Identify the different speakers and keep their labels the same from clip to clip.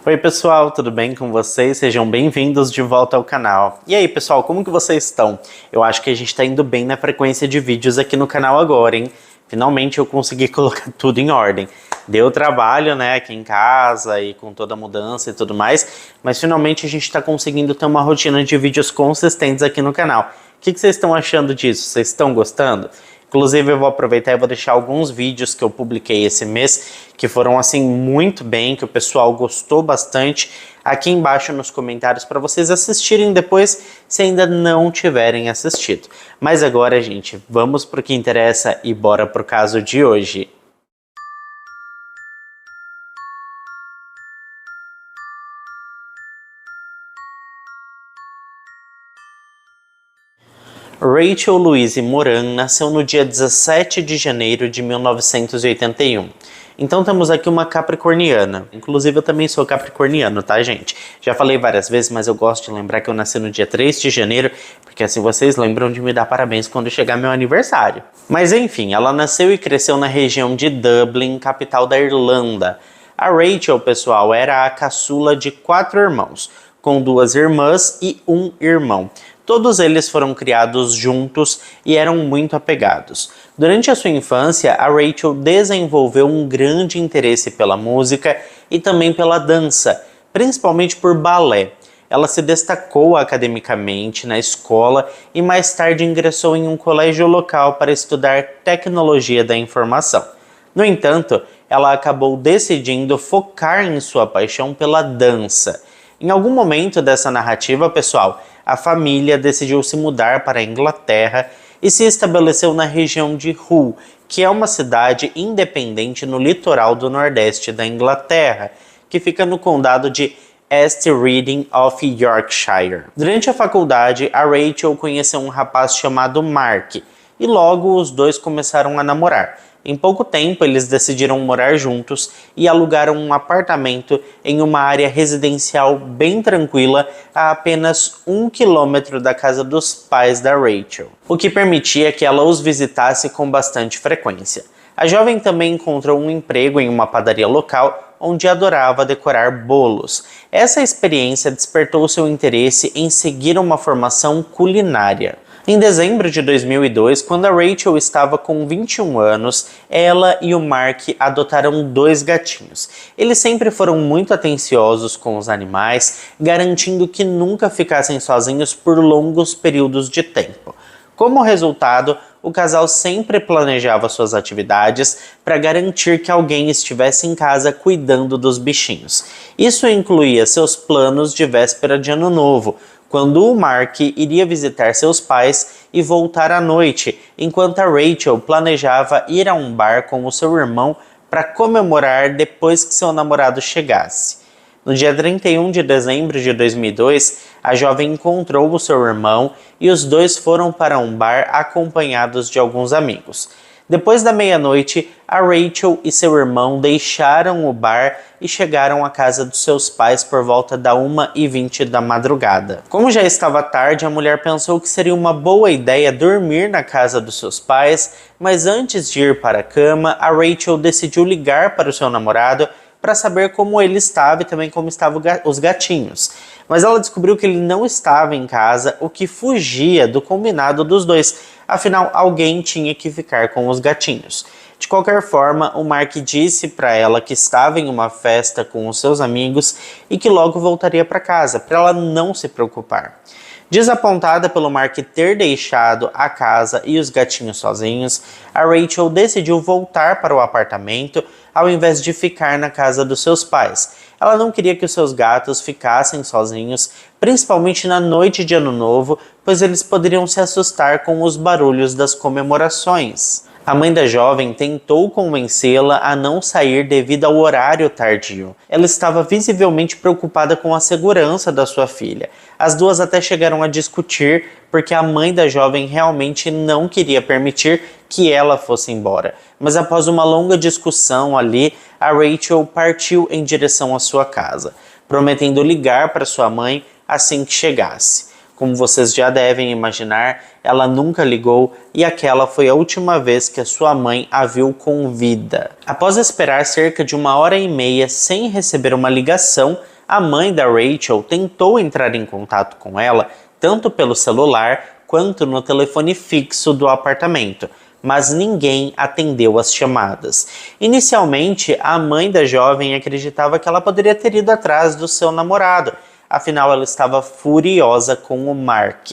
Speaker 1: Oi pessoal, tudo bem com vocês? Sejam bem-vindos de volta ao canal. E aí pessoal, como que vocês estão? Eu acho que a gente está indo bem na frequência de vídeos aqui no canal agora, hein? Finalmente eu consegui colocar tudo em ordem. Deu trabalho, né, aqui em casa e com toda a mudança e tudo mais, mas finalmente a gente está conseguindo ter uma rotina de vídeos consistentes aqui no canal. O que vocês estão achando disso? Vocês estão gostando? Inclusive eu vou aproveitar e vou deixar alguns vídeos que eu publiquei esse mês que foram assim muito bem, que o pessoal gostou bastante, aqui embaixo nos comentários para vocês assistirem depois se ainda não tiverem assistido. Mas agora, gente, vamos para o que interessa e bora pro caso de hoje. Rachel Louise Moran nasceu no dia 17 de janeiro de 1981. Então temos aqui uma capricorniana. Inclusive eu também sou capricorniano, tá, gente? Já falei várias vezes, mas eu gosto de lembrar que eu nasci no dia 3 de janeiro, porque assim vocês lembram de me dar parabéns quando chegar meu aniversário. Mas enfim, ela nasceu e cresceu na região de Dublin, capital da Irlanda. A Rachel, pessoal, era a caçula de 4 irmãos, com 2 irmãs e 1 irmão. Todos eles foram criados juntos e eram muito apegados. Durante a sua infância, a Rachel desenvolveu um grande interesse pela música e também pela dança, principalmente por balé. Ela se destacou academicamente na escola e mais tarde ingressou em um colégio local para estudar tecnologia da informação. No entanto, ela acabou decidindo focar em sua paixão pela dança. Em algum momento dessa narrativa, pessoal, a família decidiu se mudar para a Inglaterra e se estabeleceu na região de Hull, que é uma cidade independente no litoral do nordeste da Inglaterra, que fica no condado de East Riding of Yorkshire. Durante a faculdade, a Rachel conheceu um rapaz chamado Mark e logo os dois começaram a namorar. Em pouco tempo, eles decidiram morar juntos e alugaram um apartamento em uma área residencial bem tranquila a apenas 1 quilômetro da casa dos pais da Rachel, o que permitia que ela os visitasse com bastante frequência. A jovem também encontrou um emprego em uma padaria local onde adorava decorar bolos. Essa experiência despertou seu interesse em seguir uma formação culinária. Em dezembro de 2002, quando a Rachel estava com 21 anos, ela e o Mark adotaram 2 gatinhos. Eles sempre foram muito atenciosos com os animais, garantindo que nunca ficassem sozinhos por longos períodos de tempo. Como resultado, o casal sempre planejava suas atividades para garantir que alguém estivesse em casa cuidando dos bichinhos. Isso incluía seus planos de véspera de Ano Novo, quando o Mark iria visitar seus pais e voltar à noite, enquanto a Rachel planejava ir a um bar com o seu irmão para comemorar depois que seu namorado chegasse. No dia 31 de dezembro de 2002, a jovem encontrou o seu irmão e os dois foram para um bar acompanhados de alguns amigos. Depois da meia-noite, a Rachel e seu irmão deixaram o bar e chegaram à casa dos seus pais por volta da 1h20 da madrugada. Como já estava tarde, a mulher pensou que seria uma boa ideia dormir na casa dos seus pais, mas antes de ir para a cama, a Rachel decidiu ligar para o seu namorado para saber como ele estava e também como estavam os gatinhos. Mas ela descobriu que ele não estava em casa, o que fugia do combinado dos dois. Afinal, alguém tinha que ficar com os gatinhos. De qualquer forma, o Mark disse para ela que estava em uma festa com os seus amigos e que logo voltaria para casa, para ela não se preocupar. Desapontada pelo Mark ter deixado a casa e os gatinhos sozinhos, a Rachel decidiu voltar para o apartamento ao invés de ficar na casa dos seus pais. Ela não queria que os seus gatos ficassem sozinhos, principalmente na noite de Ano Novo, pois eles poderiam se assustar com os barulhos das comemorações. A mãe da jovem tentou convencê-la a não sair devido ao horário tardio. Ela estava visivelmente preocupada com a segurança da sua filha. As duas até chegaram a discutir porque a mãe da jovem realmente não queria permitir que ela fosse embora. Mas após uma longa discussão ali, a Rachel partiu em direção à sua casa, prometendo ligar para sua mãe assim que chegasse. Como vocês já devem imaginar, ela nunca ligou e aquela foi a última vez que a sua mãe a viu com vida. Após esperar cerca de 1h30 sem receber uma ligação, a mãe da Rachel tentou entrar em contato com ela, tanto pelo celular quanto no telefone fixo do apartamento, mas ninguém atendeu as chamadas. Inicialmente, a mãe da jovem acreditava que ela poderia ter ido atrás do seu namorado, afinal ela estava furiosa com o Mark.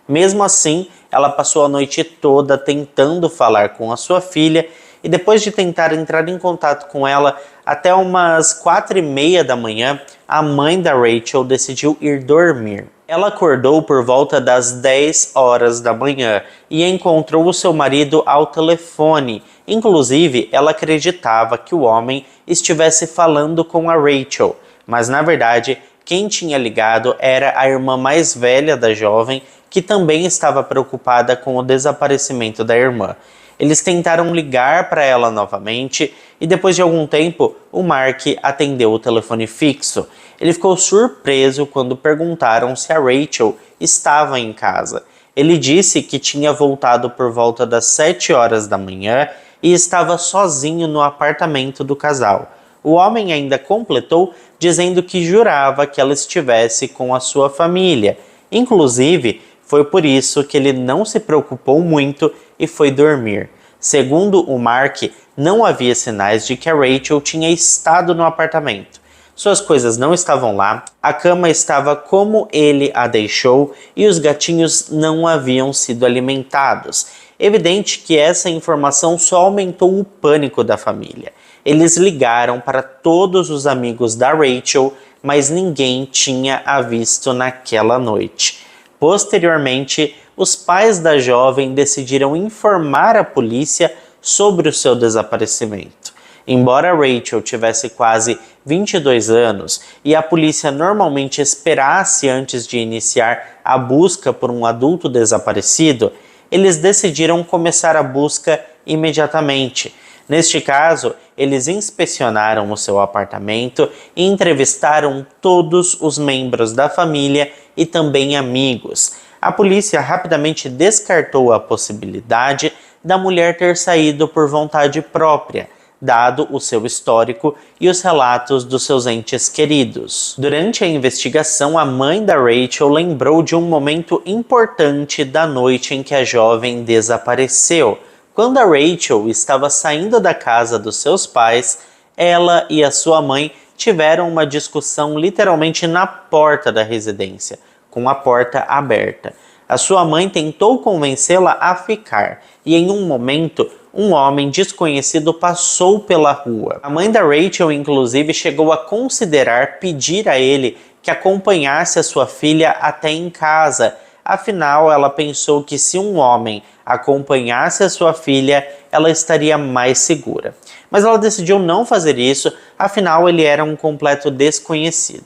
Speaker 1: Mesmo assim, ela passou a noite toda tentando falar com a sua filha e depois de tentar entrar em contato com ela até umas 4:30 da manhã, a mãe da Rachel decidiu ir dormir. Ela acordou por volta das 10 horas da manhã e encontrou o seu marido ao telefone. Inclusive, ela acreditava que o homem estivesse falando com a Rachel, mas na verdade, quem tinha ligado era a irmã mais velha da jovem, que também estava preocupada com o desaparecimento da irmã. Eles tentaram ligar para ela novamente e depois de algum tempo, o Mark atendeu o telefone fixo. Ele ficou surpreso quando perguntaram se a Rachel estava em casa. Ele disse que tinha voltado por volta das 7 horas da manhã e estava sozinho no apartamento do casal. O homem ainda completou dizendo que jurava que ela estivesse com a sua família. Inclusive, foi por isso que ele não se preocupou muito e foi dormir. Segundo o Mark, não havia sinais de que a Rachel tinha estado no apartamento. Suas coisas não estavam lá, a cama estava como ele a deixou e os gatinhos não haviam sido alimentados. Evidente que essa informação só aumentou o pânico da família. Eles ligaram para todos os amigos da Rachel, mas ninguém tinha a visto naquela noite. Posteriormente, os pais da jovem decidiram informar a polícia sobre o seu desaparecimento. Embora Rachel tivesse quase 22 anos e a polícia normalmente esperasse antes de iniciar a busca por um adulto desaparecido, eles decidiram começar a busca imediatamente. Neste caso, eles inspecionaram o seu apartamento e entrevistaram todos os membros da família e também amigos. A polícia rapidamente descartou a possibilidade da mulher ter saído por vontade própria, dado o seu histórico e os relatos dos seus entes queridos. Durante a investigação, a mãe da Rachel lembrou de um momento importante da noite em que a jovem desapareceu. Quando a Rachel estava saindo da casa dos seus pais, ela e a sua mãe tiveram uma discussão literalmente na porta da residência, com a porta aberta. A sua mãe tentou convencê-la a ficar e em um momento, um homem desconhecido passou pela rua. A mãe da Rachel, inclusive, chegou a considerar pedir a ele que acompanhasse a sua filha até em casa. Afinal, ela pensou que se um homem acompanhasse a sua filha, ela estaria mais segura. Mas ela decidiu não fazer isso, afinal ele era um completo desconhecido.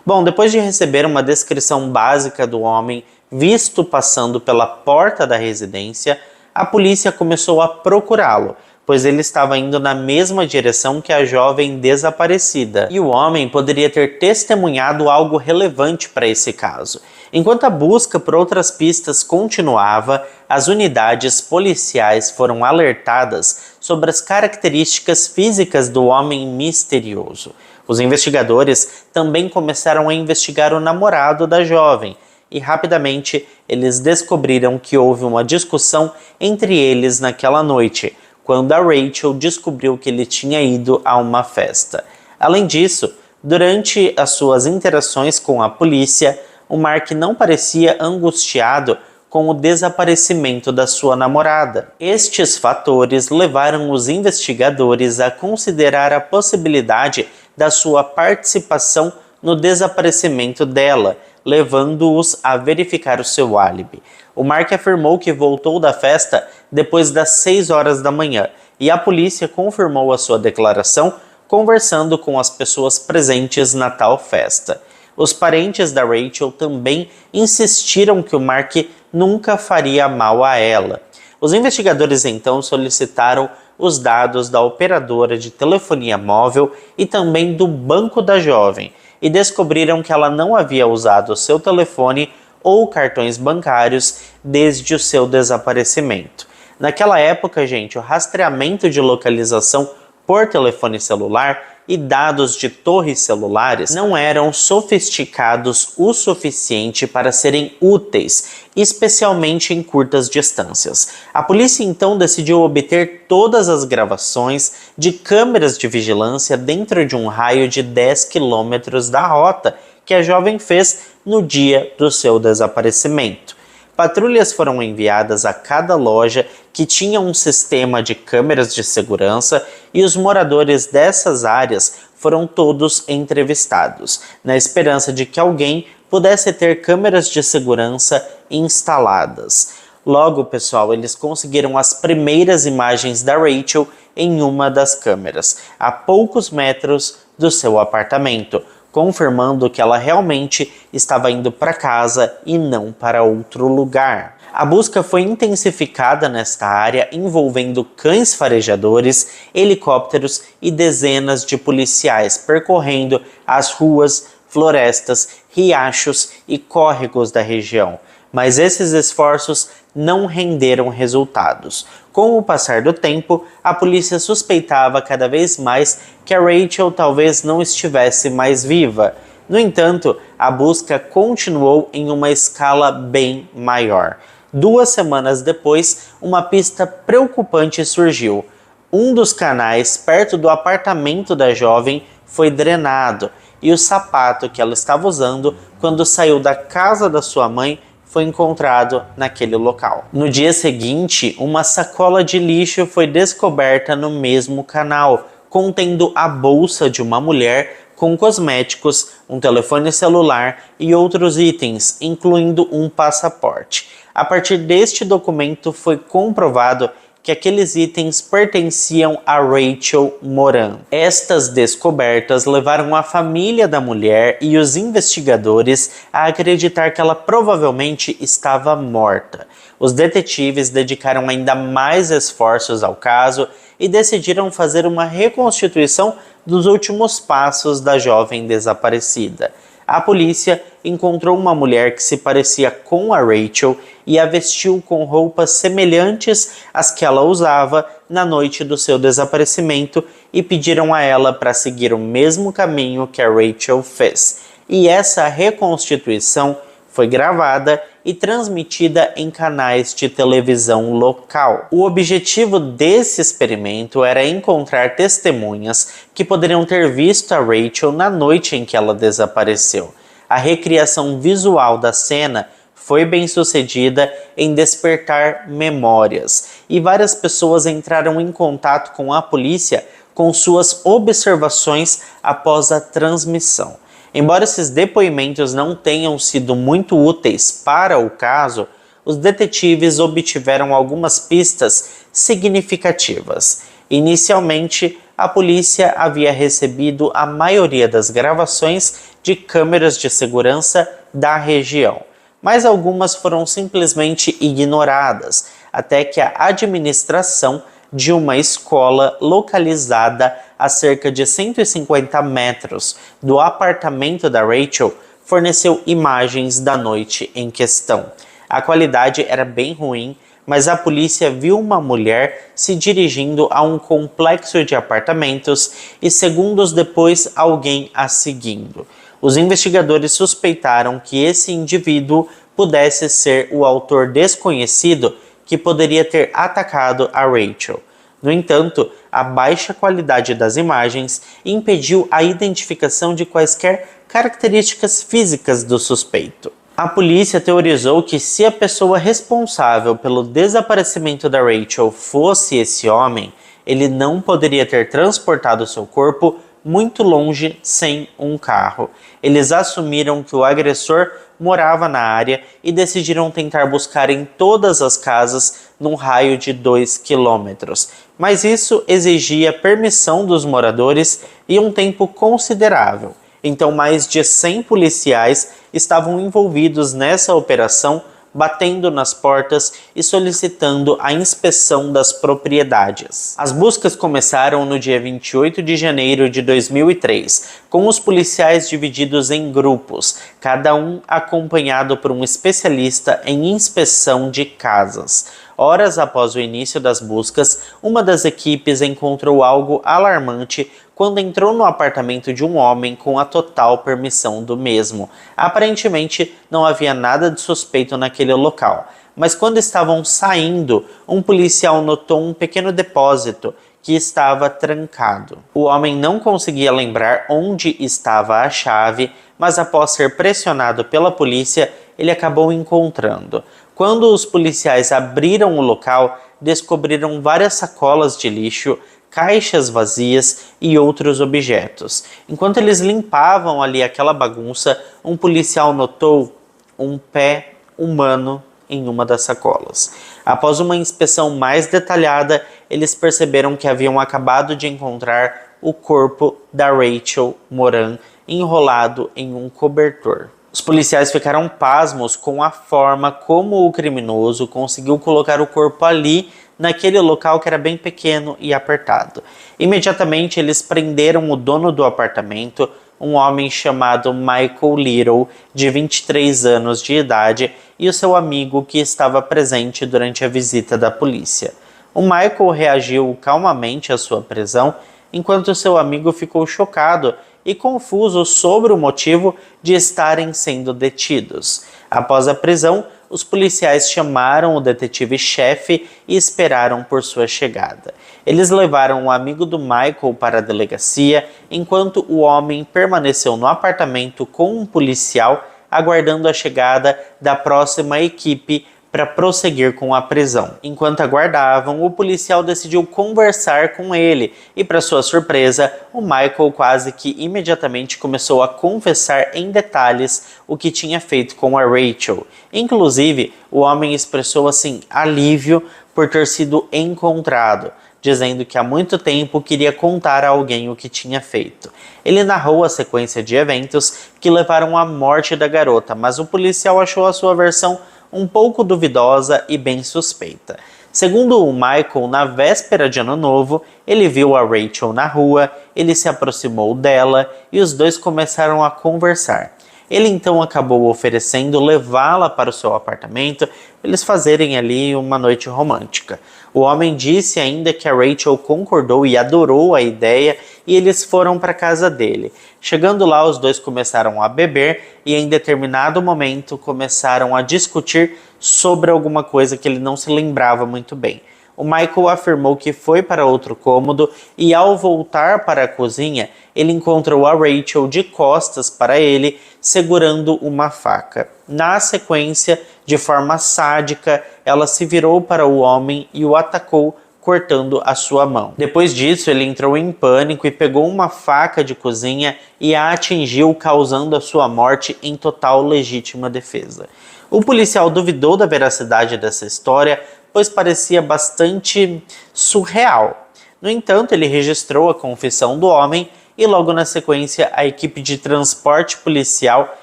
Speaker 1: Bom, depois de receber uma descrição básica do homem visto passando pela porta da residência, a polícia começou a procurá-lo, pois ele estava indo na mesma direção que a jovem desaparecida, e o homem poderia ter testemunhado algo relevante para esse caso. Enquanto a busca por outras pistas continuava, as unidades policiais foram alertadas sobre as características físicas do homem misterioso. Os investigadores também começaram a investigar o namorado da jovem, e rapidamente eles descobriram que houve uma discussão entre eles naquela noite, quando a Rachel descobriu que ele tinha ido a uma festa. Além disso, durante as suas interações com a polícia, o Mark não parecia angustiado com o desaparecimento da sua namorada. Estes fatores levaram os investigadores a considerar a possibilidade da sua participação no desaparecimento dela, levando-os a verificar o seu álibi. O Mark afirmou que voltou da festa depois das 6 horas da manhã e a polícia confirmou a sua declaração conversando com as pessoas presentes na tal festa. Os parentes da Rachel também insistiram que o Mark nunca faria mal a ela. Os investigadores então solicitaram os dados da operadora de telefonia móvel e também do banco da jovem, e descobriram que ela não havia usado seu telefone ou cartões bancários desde o seu desaparecimento. Naquela época, gente, o rastreamento de localização por telefone celular e dados de torres celulares não eram sofisticados o suficiente para serem úteis, especialmente em curtas distâncias. A polícia então decidiu obter todas as gravações de câmeras de vigilância dentro de um raio de 10 quilômetros da rota que a jovem fez no dia do seu desaparecimento. Patrulhas foram enviadas a cada loja que tinha um sistema de câmeras de segurança e os moradores dessas áreas foram todos entrevistados, na esperança de que alguém pudesse ter câmeras de segurança instaladas. Logo, pessoal, eles conseguiram as primeiras imagens da Rachel em uma das câmeras, a poucos metros do seu apartamento, confirmando que ela realmente estava indo para casa e não para outro lugar. A busca foi intensificada nesta área, envolvendo cães farejadores, helicópteros e dezenas de policiais percorrendo as ruas, florestas, riachos e córregos da região. Mas esses esforços não renderam resultados. Com o passar do tempo, a polícia suspeitava cada vez mais que a Rachel talvez não estivesse mais viva. No entanto, a busca continuou em uma escala bem maior. 2 semanas depois, uma pista preocupante surgiu. Um dos canais perto do apartamento da jovem foi drenado e o sapato que ela estava usando quando saiu da casa da sua mãe foi encontrado naquele local. No dia seguinte, uma sacola de lixo foi descoberta no mesmo canal, contendo a bolsa de uma mulher com cosméticos, um telefone celular e outros itens, incluindo um passaporte. A partir deste documento foi comprovado que aqueles itens pertenciam a Rachel Moran. Estas descobertas levaram a família da mulher e os investigadores a acreditar que ela provavelmente estava morta. Os detetives dedicaram ainda mais esforços ao caso e decidiram fazer uma reconstituição dos últimos passos da jovem desaparecida. A polícia encontrou uma mulher que se parecia com a Rachel e a vestiu com roupas semelhantes às que ela usava na noite do seu desaparecimento e pediram a ela para seguir o mesmo caminho que a Rachel fez. E essa reconstituição foi gravada e transmitida em canais de televisão local. O objetivo desse experimento era encontrar testemunhas que poderiam ter visto a Rachel na noite em que ela desapareceu. A recriação visual da cena foi bem sucedida em despertar memórias, e várias pessoas entraram em contato com a polícia com suas observações após a transmissão. Embora esses depoimentos não tenham sido muito úteis para o caso, os detetives obtiveram algumas pistas significativas. Inicialmente, a polícia havia recebido a maioria das gravações de câmeras de segurança da região, mas algumas foram simplesmente ignoradas, até que a administração de uma escola localizada a cerca de 150 metros do apartamento da Rachel forneceu imagens da noite em questão. A qualidade era bem ruim, mas a polícia viu uma mulher se dirigindo a um complexo de apartamentos e segundos depois alguém a seguindo. Os investigadores suspeitaram que esse indivíduo pudesse ser o autor desconhecido que poderia ter atacado a Rachel. No entanto, a baixa qualidade das imagens impediu a identificação de quaisquer características físicas do suspeito. A polícia teorizou que se a pessoa responsável pelo desaparecimento da Rachel fosse esse homem, ele não poderia ter transportado seu corpo muito longe sem um carro. Eles assumiram que o agressor morava na área e decidiram tentar buscar em todas as casas num raio de 2 quilômetros. Mas isso exigia permissão dos moradores e um tempo considerável. Então mais de 100 policiais estavam envolvidos nessa operação, batendo nas portas e solicitando a inspeção das propriedades. As buscas começaram no dia 28 de janeiro de 2003, com os policiais divididos em grupos, cada um acompanhado por um especialista em inspeção de casas. Horas após o início das buscas, uma das equipes encontrou algo alarmante quando entrou no apartamento de um homem com a total permissão do mesmo. Aparentemente, não havia nada de suspeito naquele local, mas quando estavam saindo, um policial notou um pequeno depósito que estava trancado. O homem não conseguia lembrar onde estava a chave, mas após ser pressionado pela polícia, ele acabou encontrando. Quando os policiais abriram o local, descobriram várias sacolas de lixo, caixas vazias e outros objetos. Enquanto eles limpavam ali aquela bagunça, um policial notou um pé humano em uma das sacolas. Após uma inspeção mais detalhada, eles perceberam que haviam acabado de encontrar o corpo da Rachel Moran enrolado em um cobertor. Os policiais ficaram pasmos com a forma como o criminoso conseguiu colocar o corpo ali, naquele local que era bem pequeno e apertado. Imediatamente eles prenderam o dono do apartamento, um homem chamado Michael Little, de 23 anos de idade, e o seu amigo que estava presente durante a visita da polícia. O Michael reagiu calmamente à sua prisão, enquanto seu amigo ficou chocado e confuso sobre o motivo de estarem sendo detidos. Após a prisão, os policiais chamaram o detetive-chefe e esperaram por sua chegada. Eles levaram o amigo do Michael para a delegacia, enquanto o homem permaneceu no apartamento com um policial, aguardando a chegada da próxima equipe para prosseguir com a prisão. Enquanto aguardavam, o policial decidiu conversar com ele e, para sua surpresa, o Michael quase que imediatamente começou a confessar em detalhes o que tinha feito com a Rachel. Inclusive, o homem expressou assim alívio por ter sido encontrado, dizendo que há muito tempo queria contar a alguém o que tinha feito. Ele narrou a sequência de eventos que levaram à morte da garota, mas o policial achou a sua versão um pouco duvidosa e bem suspeita. Segundo o Michael, na véspera de Ano Novo, ele viu a Rachel na rua, ele se aproximou dela e os dois começaram a conversar. Ele então acabou oferecendo levá-la para o seu apartamento, eles fazerem ali uma noite romântica. O homem disse ainda que a Rachel concordou e adorou a ideia e eles foram para a casa dele. Chegando lá, os dois começaram a beber e em determinado momento começaram a discutir sobre alguma coisa que ele não se lembrava muito bem. O Michael afirmou que foi para outro cômodo e ao voltar para a cozinha, ele encontrou a Rachel de costas para ele, segurando uma faca. Na sequência, de forma sádica, ela se virou para o homem e o atacou, cortando a sua mão. Depois disso, ele entrou em pânico e pegou uma faca de cozinha e a atingiu, causando a sua morte em total legítima defesa. O policial duvidou da veracidade dessa história, pois parecia bastante surreal. No entanto, ele registrou a confissão do homem e logo na sequência a equipe de transporte policial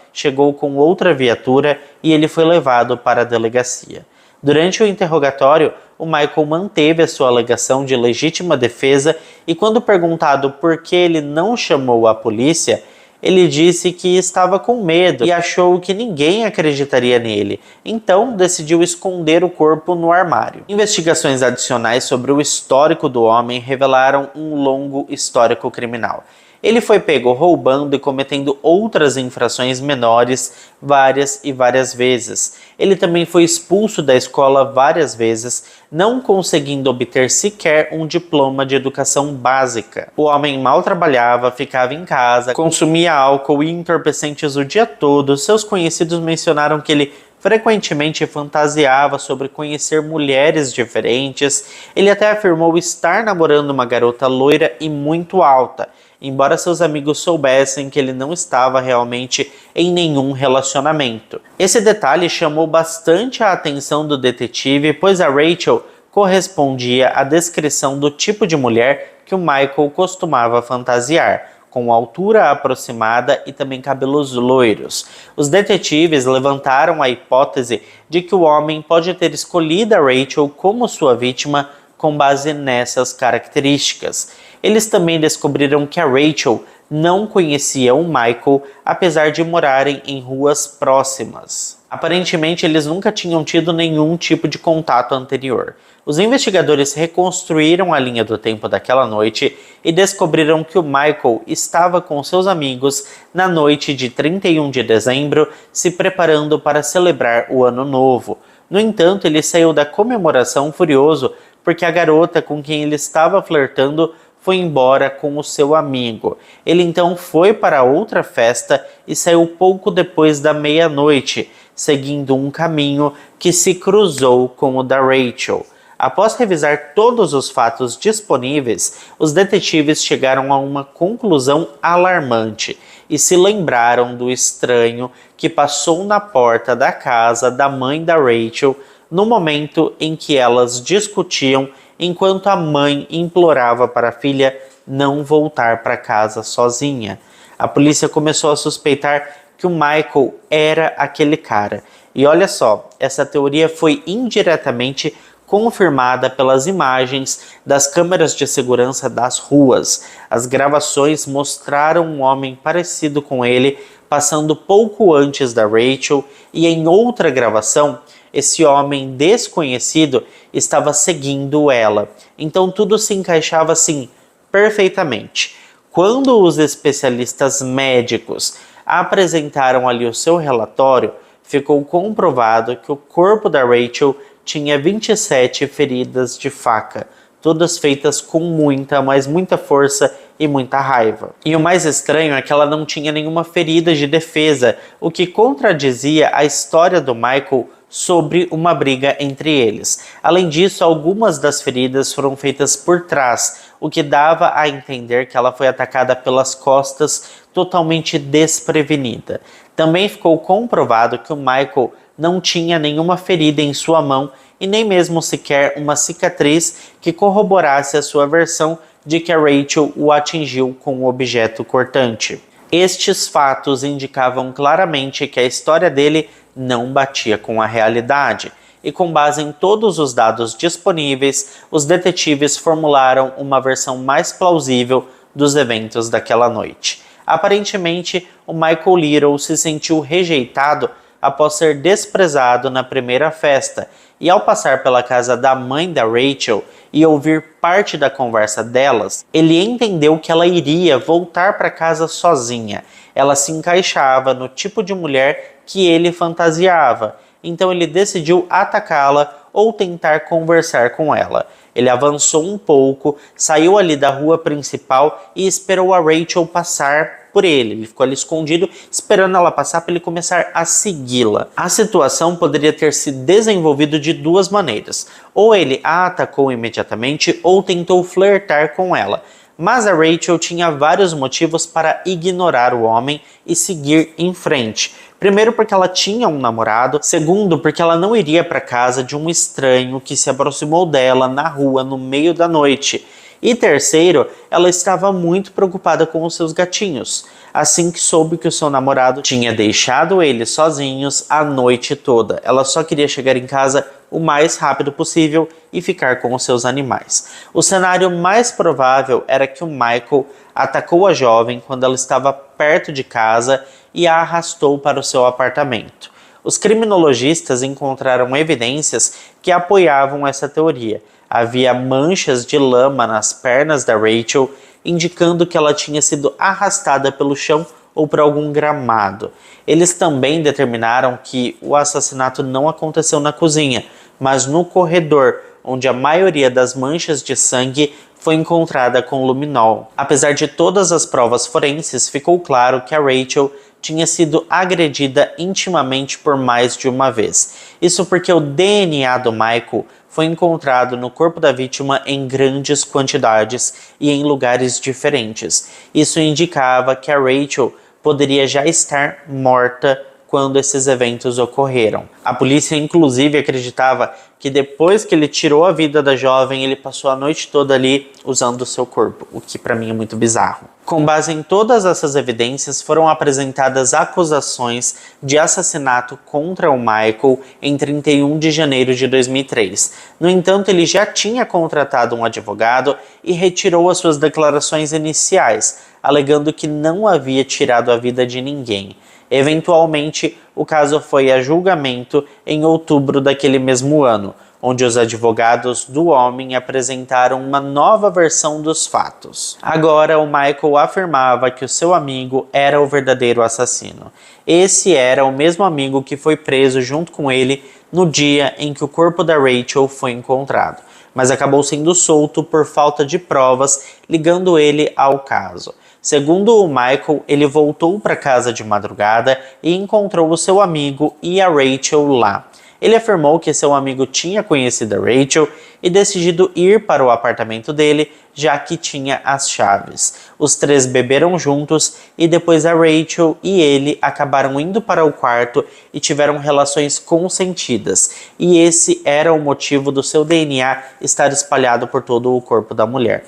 Speaker 1: chegou com outra viatura e ele foi levado para a delegacia. Durante o interrogatório, o Michael manteve a sua alegação de legítima defesa e quando perguntado por que ele não chamou a polícia, ele disse que estava com medo e achou que ninguém acreditaria nele, então decidiu esconder o corpo no armário. Investigações adicionais sobre o histórico do homem revelaram um longo histórico criminal. Ele foi pego roubando e cometendo outras infrações menores várias vezes. Ele também foi expulso da escola várias vezes, não conseguindo obter sequer um diploma de educação básica. O homem mal trabalhava, ficava em casa, consumia álcool e entorpecentes o dia todo. Seus conhecidos mencionaram que ele frequentemente fantasiava sobre conhecer mulheres diferentes. Ele até afirmou estar namorando uma garota loira e muito alta, embora seus amigos soubessem que ele não estava realmente em nenhum relacionamento. Esse detalhe chamou bastante a atenção do detetive, pois a Rachel correspondia à descrição do tipo de mulher que o Michael costumava fantasiar, com altura aproximada e também cabelos loiros. Os detetives levantaram a hipótese de que o homem pode ter escolhido a Rachel como sua vítima com base nessas características. Eles também descobriram que a Rachel não conhecia o Michael, apesar de morarem em ruas próximas. Aparentemente, eles nunca tinham tido nenhum tipo de contato anterior. Os investigadores reconstruíram a linha do tempo daquela noite e descobriram que o Michael estava com seus amigos na noite de 31 de dezembro, se preparando para celebrar o Ano Novo. No entanto, ele saiu da comemoração furioso porque a garota com quem ele estava flertando foi embora com o seu amigo. Ele então foi para outra festa e saiu pouco depois da meia-noite, seguindo um caminho que se cruzou com o da Rachel. Após revisar todos os fatos disponíveis, os detetives chegaram a uma conclusão alarmante e se lembraram do estranho que passou na porta da casa da mãe da Rachel no momento em que elas discutiam, enquanto a mãe implorava para a filha não voltar para casa sozinha. A polícia começou a suspeitar que o Michael era aquele cara. E olha só, essa teoria foi indiretamente confirmada pelas imagens das câmeras de segurança das ruas. As gravações mostraram um homem parecido com ele passando pouco antes da Rachel, e em outra gravação, esse homem desconhecido estava seguindo ela. Então tudo se encaixava assim perfeitamente. Quando os especialistas médicos apresentaram ali o seu relatório, ficou comprovado que o corpo da Rachel tinha 27 feridas de faca, todas feitas com muita, mas muita força e muita raiva. E o mais estranho é que ela não tinha nenhuma ferida de defesa, o que contradizia a história do Michael sobre uma briga entre eles. Além disso, algumas das feridas foram feitas por trás, o que dava a entender que ela foi atacada pelas costas, totalmente desprevenida. Também ficou comprovado que o Michael não tinha nenhuma ferida em sua mão e nem mesmo sequer uma cicatriz que corroborasse a sua versão de que a Rachel o atingiu com um objeto cortante. Estes fatos indicavam claramente que a história dele não batia com a realidade, e com base em todos os dados disponíveis, os detetives formularam uma versão mais plausível dos eventos daquela noite. Aparentemente, o Michael Little se sentiu rejeitado após ser desprezado na primeira festa, e ao passar pela casa da mãe da Rachel e ouvir parte da conversa delas, ele entendeu que ela iria voltar para casa sozinha. Ela se encaixava no tipo de mulher que ele fantasiava, então ele decidiu atacá-la ou tentar conversar com ela. Ele avançou um pouco, saiu ali da rua principal e esperou a Rachel passar por ele. Ele ficou ali escondido, esperando ela passar para ele começar a segui-la. A situação poderia ter se desenvolvido de duas maneiras. Ou ele a atacou imediatamente, ou tentou flertar com ela. Mas a Rachel tinha vários motivos para ignorar o homem e seguir em frente. Primeiro, porque ela tinha um namorado. Segundo, porque ela não iria para casa de um estranho que se aproximou dela na rua no meio da noite. E terceiro, ela estava muito preocupada com os seus gatinhos, assim que soube que o seu namorado tinha deixado eles sozinhos a noite toda. Ela só queria chegar em casa o mais rápido possível e ficar com os seus animais. O cenário mais provável era que o Michael atacou a jovem quando ela estava perto de casa e a arrastou para o seu apartamento. Os criminologistas encontraram evidências que apoiavam essa teoria. Havia manchas de lama nas pernas da Rachel, indicando que ela tinha sido arrastada pelo chão ou por algum gramado. Eles também determinaram que o assassinato não aconteceu na cozinha, mas no corredor, onde a maioria das manchas de sangue foi encontrada com luminol. Apesar de todas as provas forenses, ficou claro que a Rachel tinha sido agredida intimamente por mais de uma vez. Isso porque o DNA do Michael foi encontrado no corpo da vítima em grandes quantidades e em lugares diferentes. Isso indicava que a Rachel poderia já estar morta quando esses eventos ocorreram. A polícia inclusive acreditava que depois que ele tirou a vida da jovem, ele passou a noite toda ali usando o seu corpo, o que para mim é muito bizarro. Com base em todas essas evidências, foram apresentadas acusações de assassinato contra o Michael em 31 de janeiro de 2003. No entanto, ele já tinha contratado um advogado e retirou as suas declarações iniciais, alegando que não havia tirado a vida de ninguém. Eventualmente, o caso foi a julgamento em outubro daquele mesmo ano, onde os advogados do homem apresentaram uma nova versão dos fatos. Agora, o Michael afirmava que o seu amigo era o verdadeiro assassino. Esse era o mesmo amigo que foi preso junto com ele no dia em que o corpo da Rachel foi encontrado, mas acabou sendo solto por falta de provas, ligando ele ao caso. Segundo o Michael, ele voltou para casa de madrugada e encontrou o seu amigo e a Rachel lá. Ele afirmou que seu amigo tinha conhecido a Rachel e decidido ir para o apartamento dele, já que tinha as chaves. Os três beberam juntos e depois a Rachel e ele acabaram indo para o quarto e tiveram relações consentidas. E esse era o motivo do seu DNA estar espalhado por todo o corpo da mulher.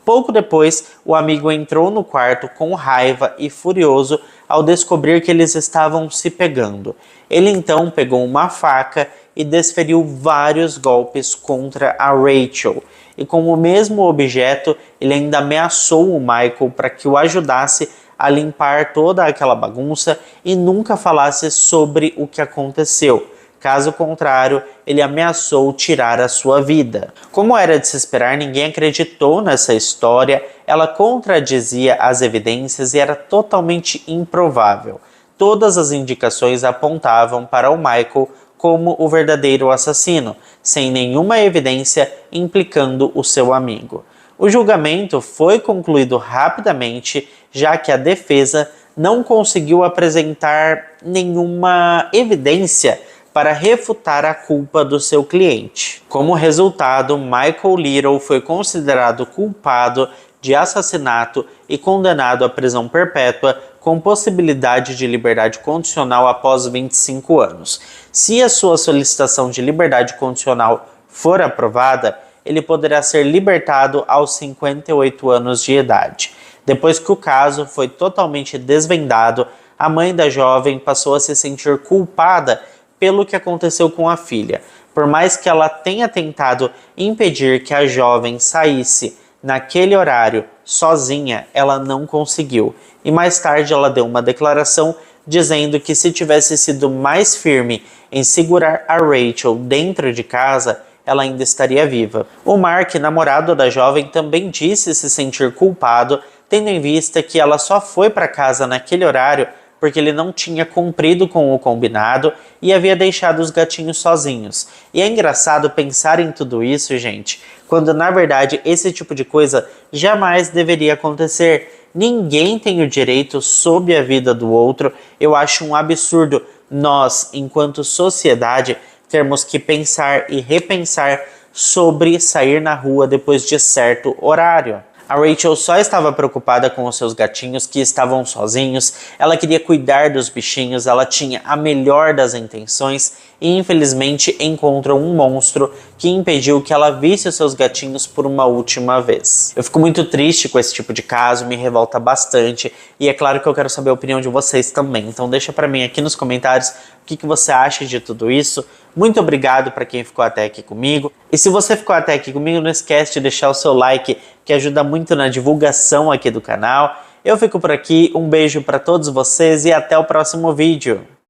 Speaker 1: Pouco depois, o amigo entrou no quarto com raiva e furioso ao descobrir que eles estavam se pegando. Ele então pegou uma faca e desferiu vários golpes contra a Rachel. E com o mesmo objeto, ele ainda ameaçou o Michael para que o ajudasse a limpar toda aquela bagunça e nunca falasse sobre o que aconteceu. Caso contrário, ele ameaçou tirar a sua vida. Como era de se esperar, ninguém acreditou nessa história, ela contradizia as evidências e era totalmente improvável. Todas as indicações apontavam para o Michael como o verdadeiro assassino, sem nenhuma evidência implicando o seu amigo. O julgamento foi concluído rapidamente, já que a defesa não conseguiu apresentar nenhuma evidência para refutar a culpa do seu cliente. Como resultado, Michael Little foi considerado culpado de assassinato e condenado à prisão perpétua com possibilidade de liberdade condicional após 25 anos. Se a sua solicitação de liberdade condicional for aprovada, ele poderá ser libertado aos 58 anos de idade. Depois que o caso foi totalmente desvendado, a mãe da jovem passou a se sentir culpada pelo que aconteceu com a filha. Por mais que ela tenha tentado impedir que a jovem saísse naquele horário sozinha, ela não conseguiu. E mais tarde ela deu uma declaração dizendo que se tivesse sido mais firme em segurar a Rachel dentro de casa, ela ainda estaria viva. O Mark, namorado da jovem, também disse se sentir culpado, tendo em vista que ela só foi para casa naquele horário porque ele não tinha cumprido com o combinado e havia deixado os gatinhos sozinhos. E é engraçado pensar em tudo isso, gente, quando na verdade esse tipo de coisa jamais deveria acontecer. Ninguém tem o direito sobre a vida do outro. Eu acho um absurdo nós, enquanto sociedade, termos que pensar e repensar sobre sair na rua depois de certo horário. A Rachel só estava preocupada com os seus gatinhos que estavam sozinhos, ela queria cuidar dos bichinhos, ela tinha a melhor das intenções e infelizmente encontrou um monstro que impediu que ela visse os seus gatinhos por uma última vez. Eu fico muito triste com esse tipo de caso, me revolta bastante e é claro que eu quero saber a opinião de vocês também. Então deixa pra mim aqui nos comentários o que você acha de tudo isso. Muito obrigado para quem ficou até aqui comigo. E se você ficou até aqui comigo, não esquece de deixar o seu like, que ajuda muito na divulgação aqui do canal. Eu fico por aqui, um beijo para todos vocês e até o próximo vídeo.